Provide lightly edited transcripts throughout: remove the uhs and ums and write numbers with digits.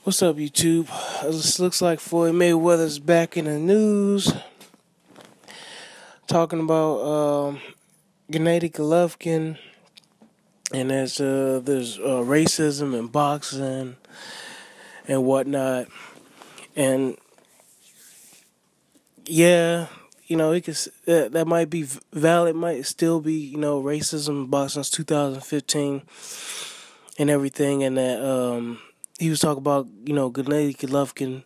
What's up, YouTube? This looks like Floyd Mayweather's back in the news, talking about Gennady Golovkin, and there's racism in boxing and whatnot, and yeah, it could, that might be valid, might still be racism in boxing since 2015 and everything, and that he was talking about Gennady Golovkin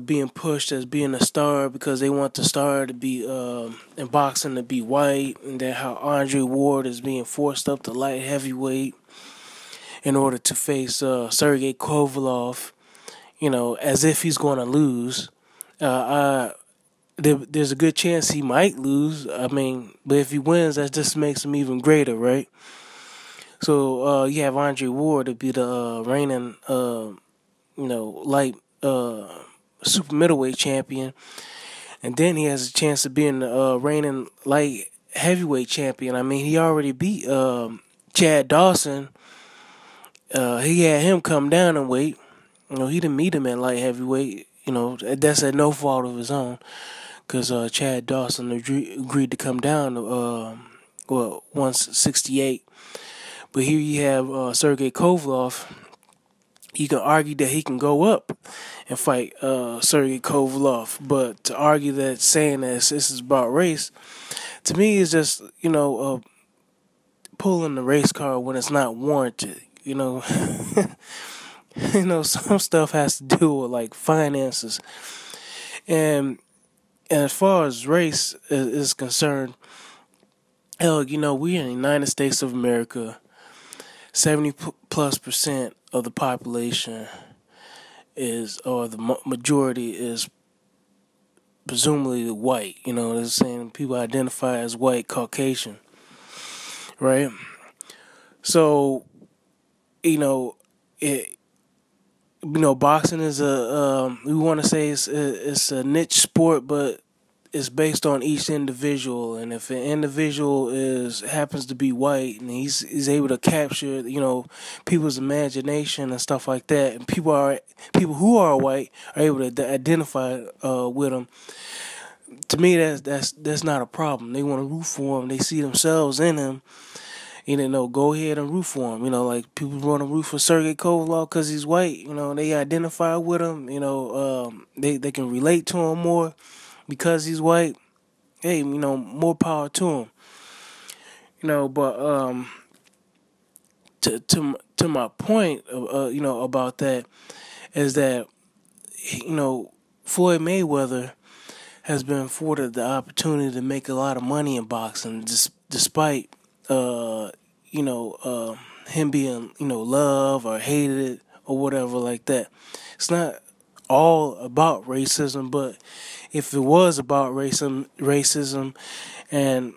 being pushed as being a star because they want the star to be in boxing to be white, and then how Andre Ward is being forced up to light heavyweight in order to face Sergey Kovalev, as if he's going to lose. There's a good chance he might lose. I mean, but if he wins, that just makes him even greater, right? So you have Andre Ward to be the reigning, light super middleweight champion, and then he has a chance of being the reigning light heavyweight champion. I mean, he already beat Chad Dawson. He had him come down in weight. He didn't meet him at light heavyweight. That's at no fault of his own, because Chad Dawson agreed to come down to 168. But here you have Sergey Kovalev. You can argue that he can go up and fight Sergey Kovalev, but to argue that saying that this is about race, to me is just pulling the race card when it's not warranted. Some stuff has to do with like finances, and as far as race is concerned, hell, we in the United States of America. 70+% of the population or the majority is presumably white. They're saying people identify as white, Caucasian, right? So, boxing is we want to say it's a niche sport, but it's based on each individual, and if an individual happens to be white and he's able to capture people's imagination and stuff like that, and people who are white are able to identify with him. To me, that's not a problem. They want to root for him. They see themselves in him. Go ahead and root for him. Like people want to root for Sergey Kovalev because he's white. They identify with him. They can relate to him more because he's white. Hey, more power to him. But to my point, about that is that Floyd Mayweather has been afforded the opportunity to make a lot of money in boxing, despite him being loved or hated or whatever like that. It's not all about racism, but if it was about racism and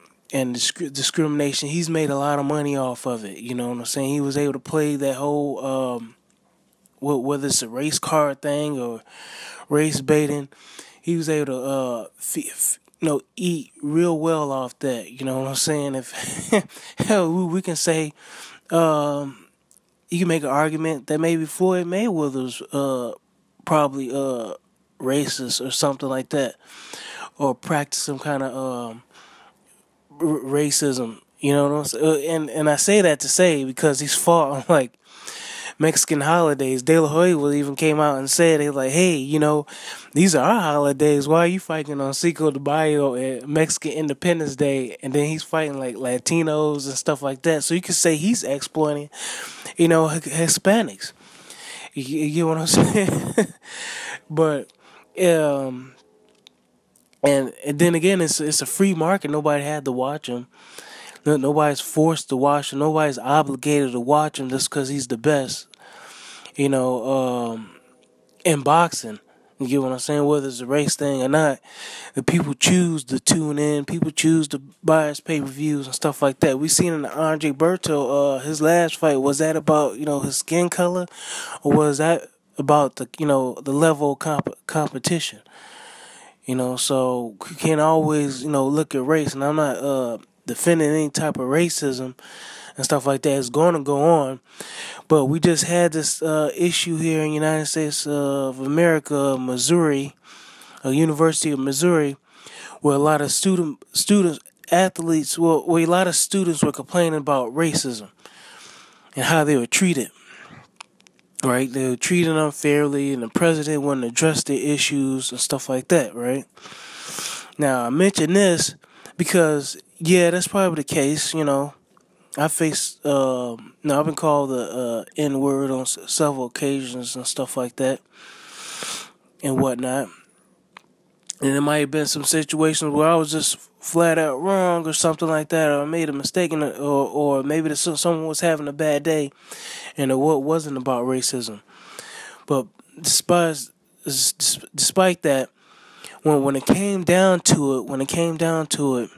discrimination, he's made a lot of money off of it. You know what I'm saying? He was able to play that whole whether it's a race card thing or race baiting, he was able to eat real well off that. You know what I'm saying? If hell, we can say you can make an argument that maybe Floyd Mayweather's probably racist or something like that, or practice some kind of racism. You know what I'm saying? And I say that to say because he's fought on like Mexican holidays. De La Hoya even came out and said, they like, hey, these are our holidays. Why are you fighting on Cinco de Mayo and Mexican Independence Day? And then he's fighting like Latinos and stuff like that. So you could say he's exploiting, Hispanics. You get what I'm saying? But and then again, it's a free market. Nobody had to watch him. Nobody's forced to watch him. Nobody's obligated to watch him just because he's the best. In boxing, you get what I'm saying? Whether it's a race thing or not, the people choose to tune in. People choose to buy his pay-per-views and stuff like that. We seen in the Andre Berto, his last fight, was that about his skin color, or was that about the level of competition? So you can't always look at race, and I'm not defending any type of racism and stuff like that. It's going to go on, But we just had this issue here in the United States of America, Missouri, a University of Missouri, where a lot of students, athletes, where a lot of students were complaining about racism and how they were treated. Right, they were treated unfairly, and the president wouldn't address the issues and stuff like that. Right. Now I mention this because that's probably the case. I faced, I've been called the N word on several occasions and stuff like that and whatnot. And there might have been some situations where I was just flat out wrong or something like that, or I made a mistake, or maybe someone was having a bad day, and it wasn't about racism. But despite that, when it came down to it,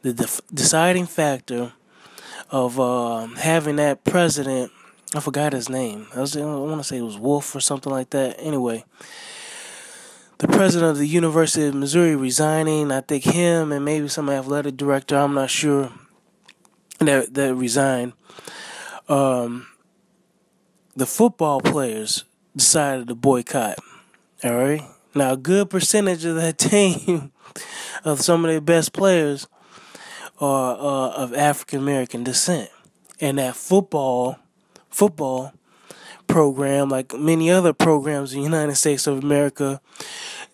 the deciding factor of having that president, I forgot his name. I want to say it was Wolf or something like that. Anyway, the president of the University of Missouri resigning, I think him and maybe some athletic director, I'm not sure, that resigned. The football players decided to boycott. All right. Now, a good percentage of that team, of some of their best players, are of African American descent, and that football program, like many other programs in the United States of America,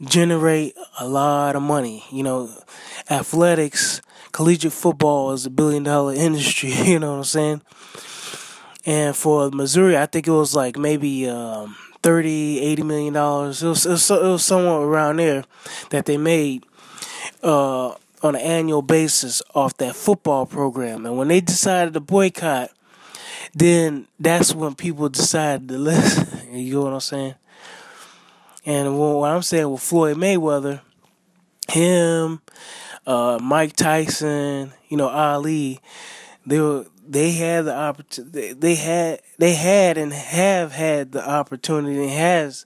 generate a lot of money. Athletics, collegiate football is $1 billion industry. You know what I'm saying? And for Missouri, I think it was like maybe $30-80 million. It was somewhere around there that they made on an annual basis off that football program. And when they decided to boycott, then that's when people decided to listen. You know what I'm saying? And what I'm saying with Floyd Mayweather, him, Mike Tyson, Ali, they had the opportunity. They had and have had the opportunity, and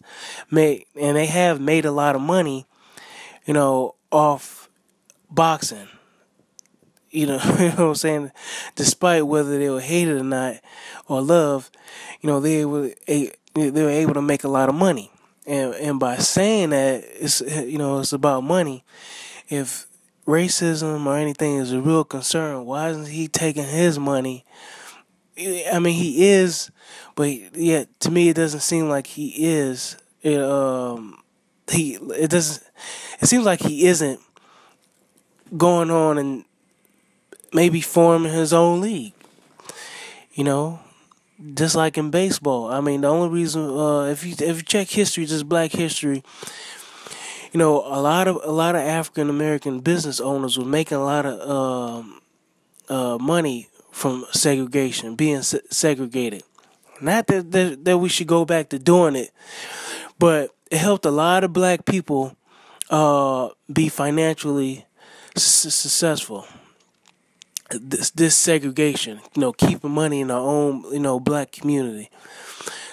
they have made a lot of money, off boxing. You know what I'm saying? Despite whether they were hated or not or loved, they were able to make a lot of money. And by saying that, it's about money. If racism or anything is a real concern, why isn't he taking his money? I mean, he is, but yet to me, it doesn't seem like he is. It seems like he isn't going on and maybe forming his own league. Just like in baseball. I mean, the only reason, if you check history, just Black history, a lot of African American business owners were making a lot of money from segregation, being segregated. Not that we should go back to doing it, but it helped a lot of Black people be financially successful. This segregation, keeping money in our own, Black community.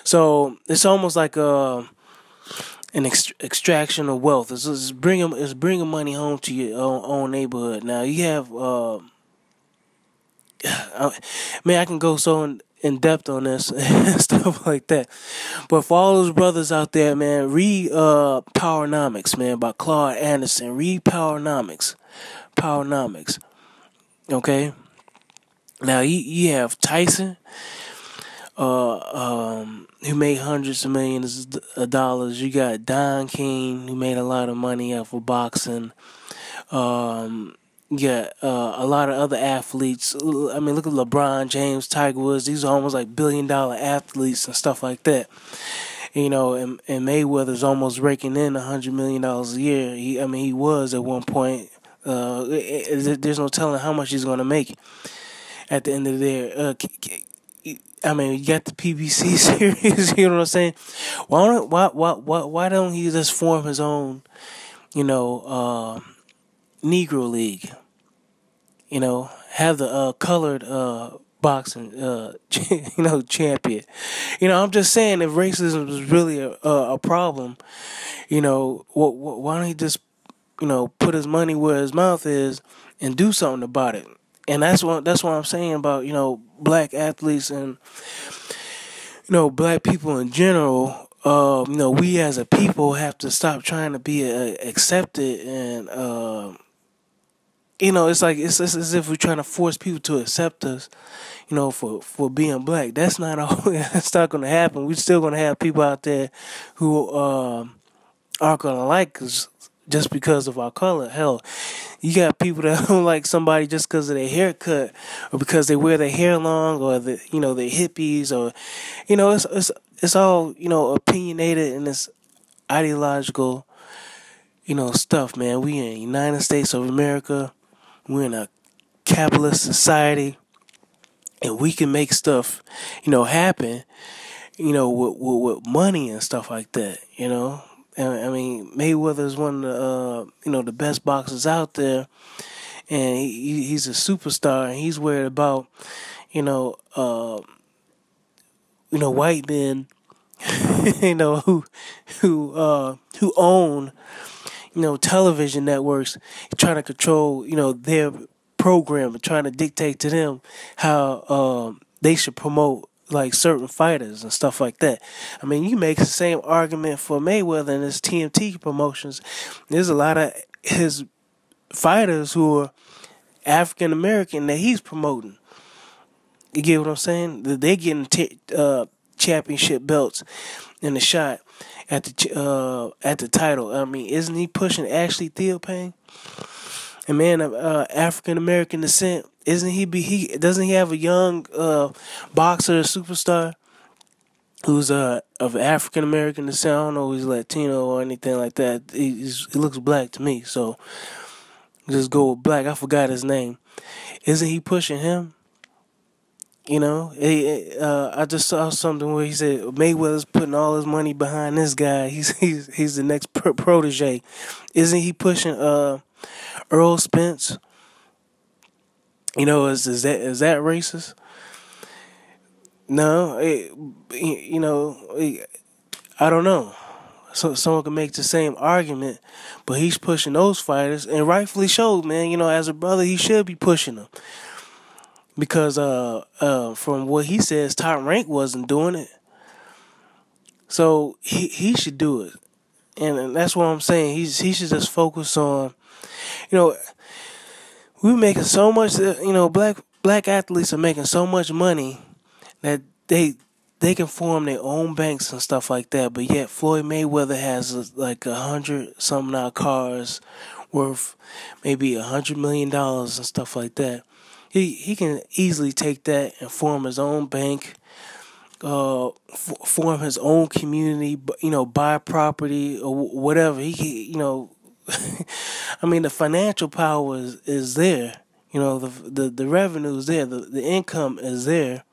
So it's almost like an extraction of wealth. It's bringing money home to your own neighborhood. Now you have, I can go so in depth on this and stuff like that. But for all those brothers out there, man, read PowerNomics, man, by Claude Anderson. Read PowerNomics. Okay. Now you have Tyson, who made hundreds of millions of dollars. You got Don King, who made a lot of money off of boxing. You got a lot of other athletes. I mean, look at LeBron James, Tiger Woods. These are almost like $1 billion athletes and stuff like that. And Mayweather's almost raking in $100 million a year. He was at one point. There's no telling how much he's going to make at the end of the day. You got the PBC series. You know what I'm saying? Why don't he just form his own, Negro League? Have the colored boxing, champion. I'm just saying, if racism is really a problem, why don't he just put his money where his mouth is and do something about it? And that's what I'm saying about, Black athletes and black people in general, we as a people have to stop trying to be accepted, and it's like it's as if we're trying to force people to accept us, for being black. That's not all. That's not going to happen. We're still going to have people out there who aren't going to like us just because of our color. Hell, you got people that don't like somebody just because of their haircut, or because they wear their hair long, or they're hippies, or it's all opinionated, and it's ideological stuff, man. We in the United States of America. We're in a capitalist society, and we can make stuff happen with money and stuff like that. And I mean, Mayweather is one of the the best boxers out there, and he's a superstar, and he's worried about white men who own television networks, trying to control their program, and trying to dictate to them how they should promote like certain fighters and stuff like that. I mean, you make the same argument for Mayweather and his TMT promotions. There's a lot of his fighters who are African American that he's promoting. You get what I'm saying? They're getting championship belts in the shot at the title. I mean, isn't he pushing Ashley Theophane, a man of African American descent? Isn't doesn't he have a young boxer, superstar, who's of African American descent? I don't know if he's Latino or anything like that. He looks black to me, so just go with black. I forgot his name. Isn't he pushing him? I just saw something where he said Mayweather's putting all his money behind this guy. He's the next protege. Isn't he pushing Earl Spence? Is that racist? No, I don't know. So someone can make the same argument, but he's pushing those fighters, and rightfully so, man. As a brother, he should be pushing them. Because from what he says, Top Rank wasn't doing it. So he should do it. And that's what I'm saying. He should just focus on, we're making so much, black athletes are making so much money that they can form their own banks and stuff like that. But yet Floyd Mayweather has like 100 something odd cars worth maybe $100 million and stuff like that. He can easily take that and form his own bank, form his own community, buy property or whatever. I mean, the financial power is there. The revenue is there. The income is there.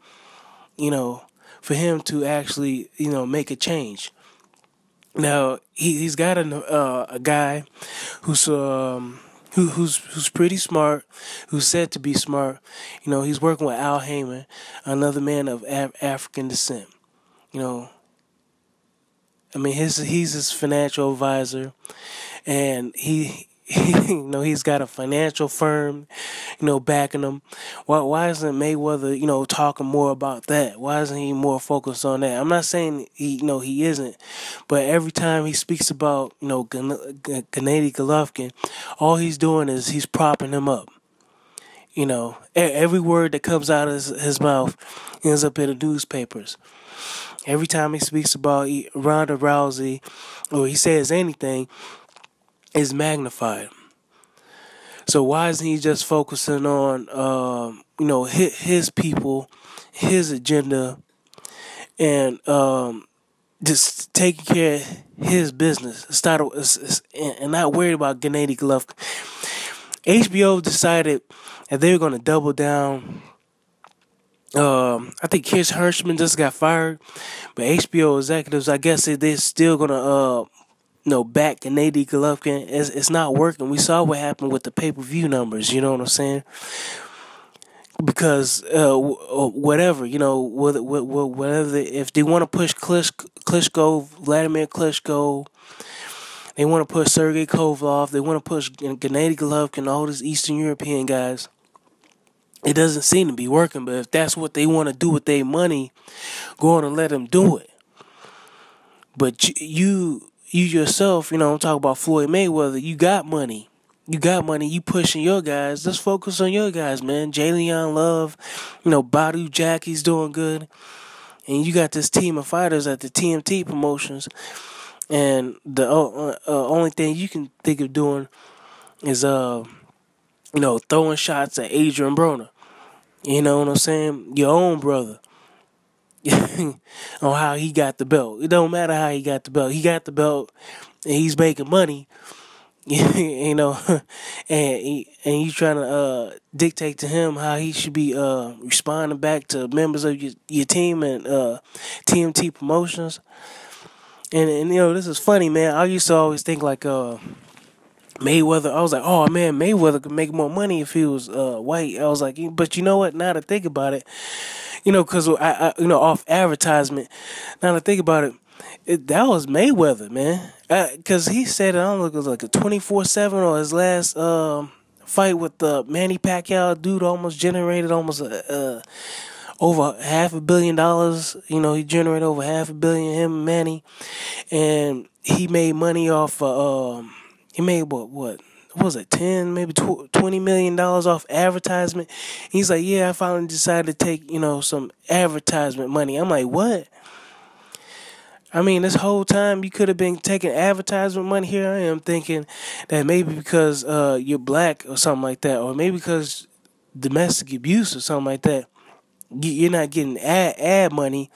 For him to actually make a change. Now he's got a guy who's pretty smart, who's said to be smart. He's working with Al Heyman, another man of African descent. I mean, he's his financial advisor, and he's got a financial firm, backing him. Why isn't Mayweather, talking more about that? Why isn't he more focused on that? I'm not saying he isn't, but every time he speaks about, Gennady Golovkin, all he's doing is he's propping him up. Every word that comes out of his mouth ends up in the newspapers. Every time he speaks about Ronda Rousey, or he says anything, is magnified. So why isn't he just focusing on his people, his agenda, and just taking care of his business and not worried about Gennady Golovkin? HBO decided that they were going to double down. I think Chris Hirschman just got fired, but HBO executives, I guess they're still going to back Gennady Golovkin. It's not working. We saw what happened with the pay-per-view numbers, you know what I'm saying? Because whatever, whatever, if they want to push Klitschko, Vladimir Klitschko, they want to push Sergey Kovalev, they want to push Gennady Golovkin, all these Eastern European guys, It doesn't seem to be working, but if that's what they want to do with their money, go on and let them do it. But you yourself, I'm talking about Floyd Mayweather. You got money. You got money. You pushing your guys. Let's focus on your guys, man. Jalen Love, Badu Jack, he's doing good. And you got this team of fighters at the TMT promotions. And the only thing you can think of doing is, throwing shots at Adrian Broner. You know what I'm saying? Your own brother. On how he got the belt. It don't matter how he got the belt. He got the belt and he's making money. And you trying to dictate to him how he should be responding back to members of your team and TMT promotions. And this is funny, man. I used to always think like Mayweather. I was like, oh man, Mayweather could make more money if he was white. I was like, but you know what? Now to think about it, because I off advertisement. Now to think about it, that was Mayweather, man. Because he said, I don't know, it was like a 24/7 or his last fight with Manny Pacquiao. Dude almost generated almost over $500 million. He generated over $500 million, him and Manny. And he made money off, he made what was it, 10, maybe $20 million off advertisement. He's like, yeah, I finally decided to take, some advertisement money. I'm like, what? I mean, this whole time you could have been taking advertisement money. Here I am thinking that maybe because you're black or something like that, or maybe because domestic abuse or something like that, you're not getting ad money,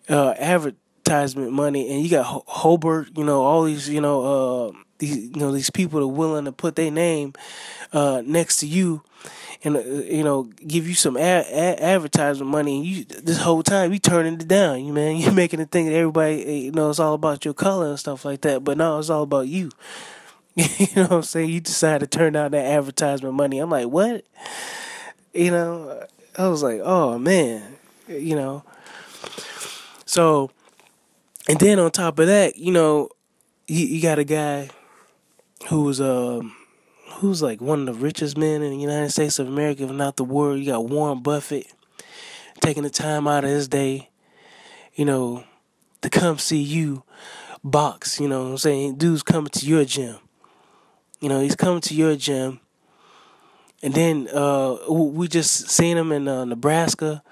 advertisement money, and you got Hobart, all these, these people that are willing to put their name next to you and give you some advertisement money, and you this whole time you turning it down, man. You making it think that everybody, it's all about your color and stuff like that, but no, it's all about you. You know what I'm saying? You decide to turn down that advertisement money. I'm like, what? I was like, oh man, So, and then on top of that, you got a guy who's like one of the richest men in the United States of America, if not the world. You got Warren Buffett taking the time out of his day, to come see you box. You know what I'm saying? Dude's coming to your gym. He's coming to your gym. And then we just seen him in Nebraska,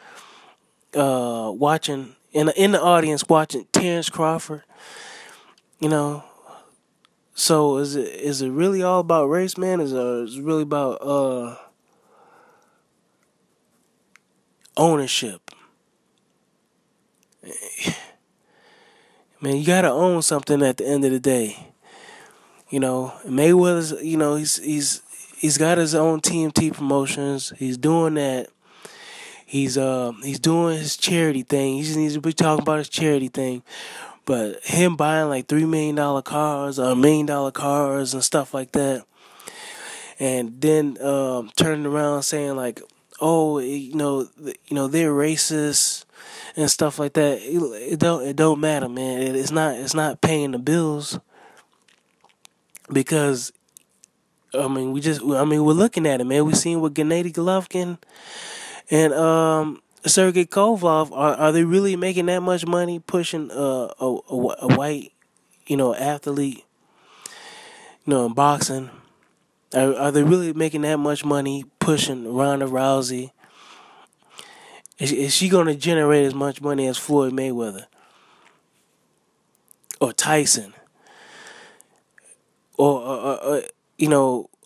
watching in the audience watching Terrence Crawford. So is it really all about race, man? Is it really about ownership? Man, you gotta own something at the end of the day. Mayweather's, he's got his own TMT promotions. He's doing that. He's doing his charity thing. He just needs to be talking about his charity thing. But him buying like $3 million cars or $1 million cars and stuff like that, and then turning around saying like, oh, they're racist and stuff like that. It don't matter, man. It's not paying the bills, because we're looking at it, man. We seen with Gennady Golovkin and Sergey Kovalev. Are they really making that much money pushing a white, athlete, in boxing? Are they really making that much money pushing Ronda Rousey? Is she going to generate as much money as Floyd Mayweather or Tyson? Or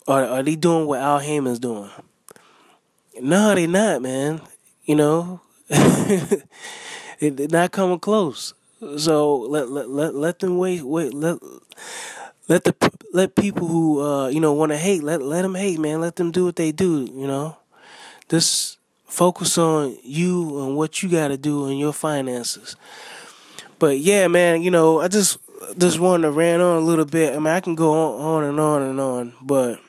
are they doing what Al Heyman's doing? No, they not, man. They're not coming close. So let them wait. Let people who want to hate, let them hate, man. Let them do what they do. Just focus on you and what you got to do in your finances. But yeah, man, I just wanted to rant on a little bit. I mean, I can go on and on and on, but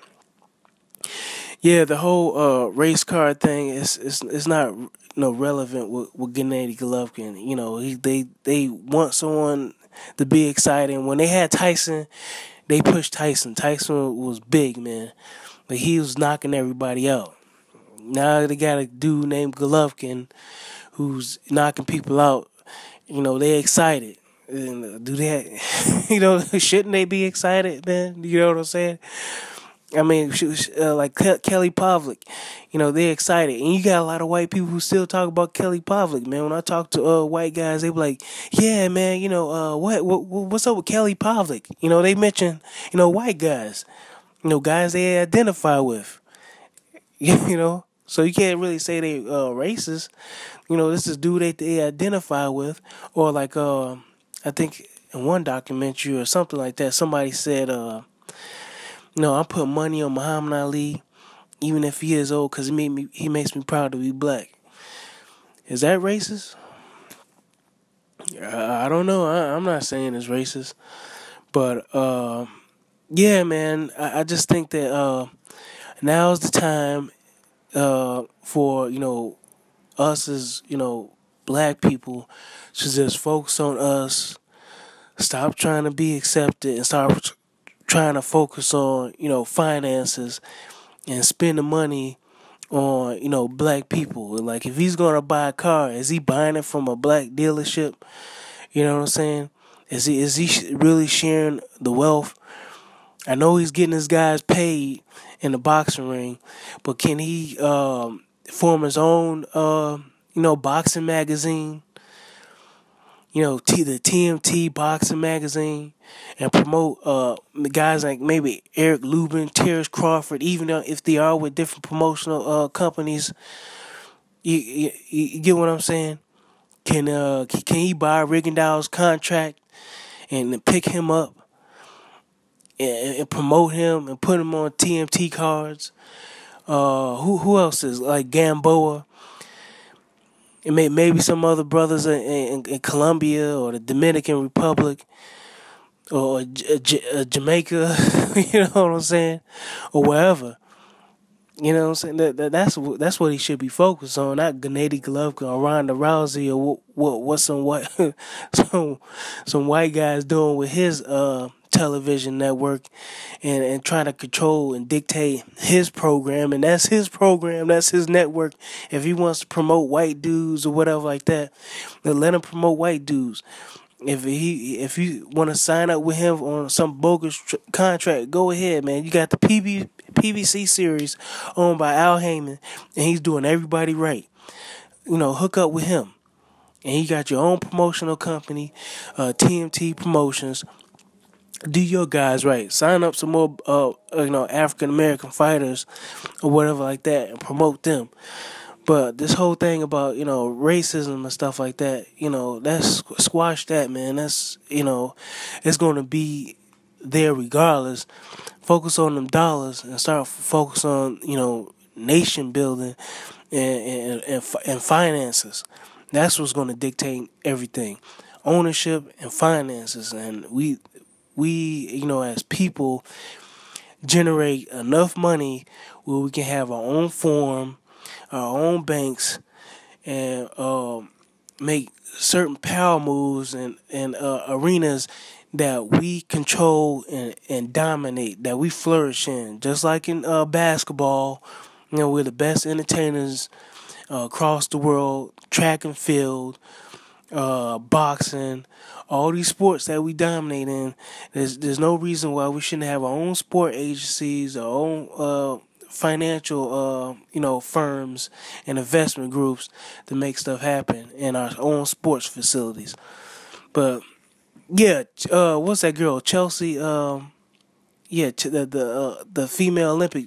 yeah, the whole race card thing is not relevant with Gennady Golovkin. They want someone to be exciting. When they had Tyson, they pushed Tyson. Tyson was big, man, but he was knocking everybody out. Now they got a dude named Golovkin who's knocking people out. They excited. And do that, shouldn't they be excited, man? You know what I'm saying? I mean, like Kelly Pavlik, they're excited. And you got a lot of white people who still talk about Kelly Pavlik, man. When I talk to white guys, they be like, yeah, man, what's up with Kelly Pavlik? They mention, white guys, guys they identify with, So you can't really say they racist. This is dude they identify with. Or like, I think in one documentary or something like that, somebody said, I put money on Muhammad Ali, even if he is old, because he makes me proud to be black. Is that racist? I don't know. I'm not saying it's racist, but yeah, man. I just think that now's the time for us as black people to just focus on us. Stop trying to be accepted and start trying to focus on, finances and spend the money on, black people. Like, if he's going to buy a car, is he buying it from a black dealership? You know what I'm saying? Is he really sharing the wealth? I know he's getting his guys paid in the boxing ring, but can he form his own, boxing magazine? The TMT boxing magazine, and promote guys like maybe Eric Lubin, Terrence Crawford, even if they are with different promotional companies. You get what I'm saying? Can he buy Rigondeaux's contract and pick him up and promote him and put him on TMT cards? Who else is like Gamboa? And maybe some other brothers in Colombia or the Dominican Republic or Jamaica, you know what I'm saying, or wherever. You know what I'm saying? That's what he should be focused on, not Gennady Golovkin or Ronda Rousey or what some white guys doing with his television network and trying to control and dictate his program. And that's his program, that's his network. If he wants to promote white dudes or whatever like that, then let him promote white dudes. If you want to sign up with him on some bogus contract, go ahead, man. You got the PBC series owned by Al Heyman, and he's doing everybody right. Hook up with him. And you got your own promotional company, TMT Promotions. Do your guys right. Sign up some more, African American fighters or whatever like that, and promote them. But this whole thing about, racism and stuff like that, that's squash that, man. That's, it's going to be there regardless. Focus on them dollars and start focus on, nation building and finances. That's what's going to dictate everything. Ownership and finances. And we, as people, generate enough money where we can have our own forum, our own banks, and make certain power moves and arenas that we control and dominate, that we flourish in. Just like in basketball, we're the best entertainers across the world, track and field, boxing, all these sports that we dominate in. There's no reason why we shouldn't have our own sport agencies, our own financial firms and investment groups to make stuff happen in our own sports facilities. But yeah, what's that girl, Chelsea? The female Olympic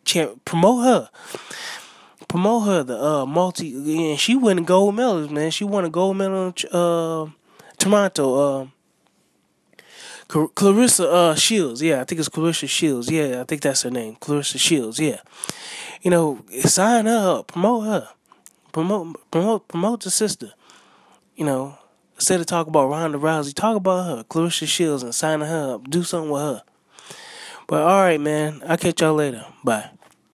champ. Promote her, the multi. And she won gold medals, man. She won a gold medal in Toronto. Clarissa Shields, yeah, I think it's Clarissa Shields, yeah, I think that's her name, Clarissa Shields, yeah. Sign her up, promote her, promote the sister. Instead of talking about Ronda Rousey, talk about her, Clarissa Shields, and sign her up, do something with her. But all right, man, I'll catch y'all later. Bye.